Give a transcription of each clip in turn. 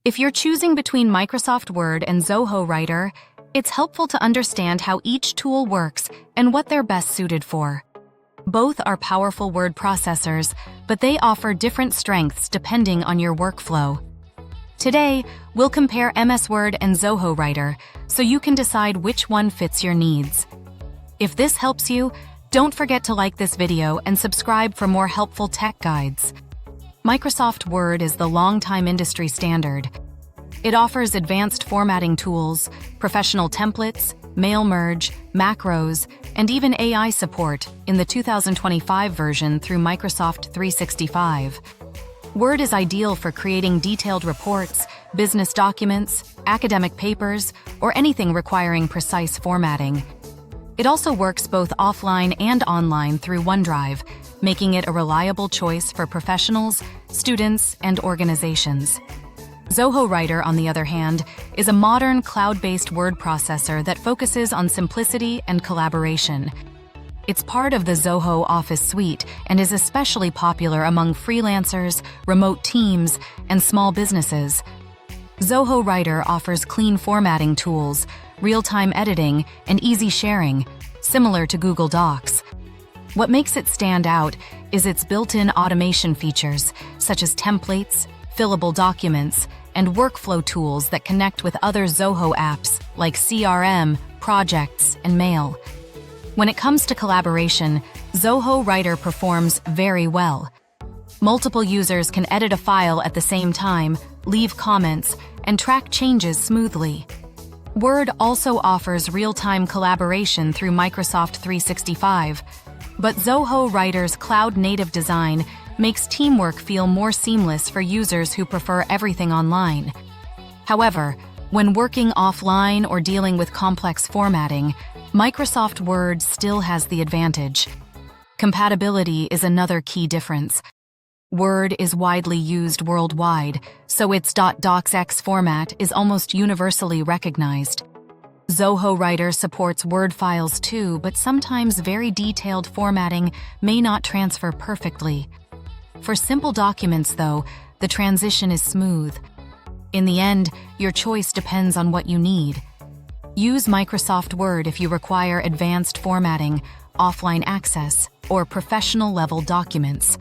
If you're choosing between Microsoft Word and Zoho Writer, it's helpful to understand how each tool works and what they're best suited for. Both are powerful word processors, but they offer different strengths depending on your workflow. Today, we'll compare MS Word and Zoho Writer so you can decide which one fits your needs. If this helps you, don't forget to like this video and subscribe for more helpful tech guides. Microsoft Word is the longtime industry standard. It offers advanced formatting tools, professional templates, mail merge, macros, and even AI support in the 2025 version through Microsoft 365. Word is ideal for creating detailed reports, business documents, academic papers, or anything requiring precise formatting. It also works both offline and online through OneDrive, making it a reliable choice for professionals, students, and organizations. Zoho Writer, on the other hand, is a modern cloud-based word processor that focuses on simplicity and collaboration. It's part of the Zoho Office suite and is especially popular among freelancers, remote teams, and small businesses. Zoho Writer offers clean formatting tools, real-time editing, and easy sharing, similar to Google Docs. What makes it stand out is its built-in automation features, such as templates, fillable documents, and workflow tools that connect with other Zoho apps like CRM, projects, and mail. When it comes to collaboration, Zoho Writer performs very well. Multiple users can edit a file at the same time, leave comments, and track changes smoothly. Word also offers real-time collaboration through Microsoft 365, but Zoho Writer's cloud-native design makes teamwork feel more seamless for users who prefer everything online. However, when working offline or dealing with complex formatting, Microsoft Word still has the advantage. Compatibility is another key difference. Word is widely used worldwide, so its .docx format is almost universally recognized. Zoho Writer supports Word files too, but sometimes very detailed formatting may not transfer perfectly. For simple documents, though, the transition is smooth. In the end, your choice depends on what you need. Use Microsoft Word if you require advanced formatting, offline access, or professional-level documents.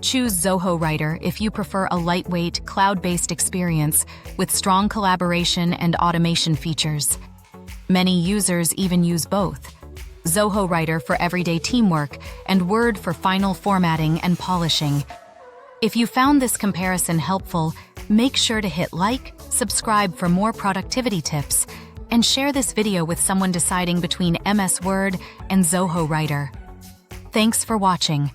Choose Zoho Writer if you prefer a lightweight, cloud-based experience with strong collaboration and automation features. Many users even use both: Zoho Writer for everyday teamwork and Word for final formatting and polishing. If you found this comparison helpful, make sure to hit like, subscribe for more productivity tips, and share this video with someone deciding between MS Word and Zoho Writer. Thanks for watching.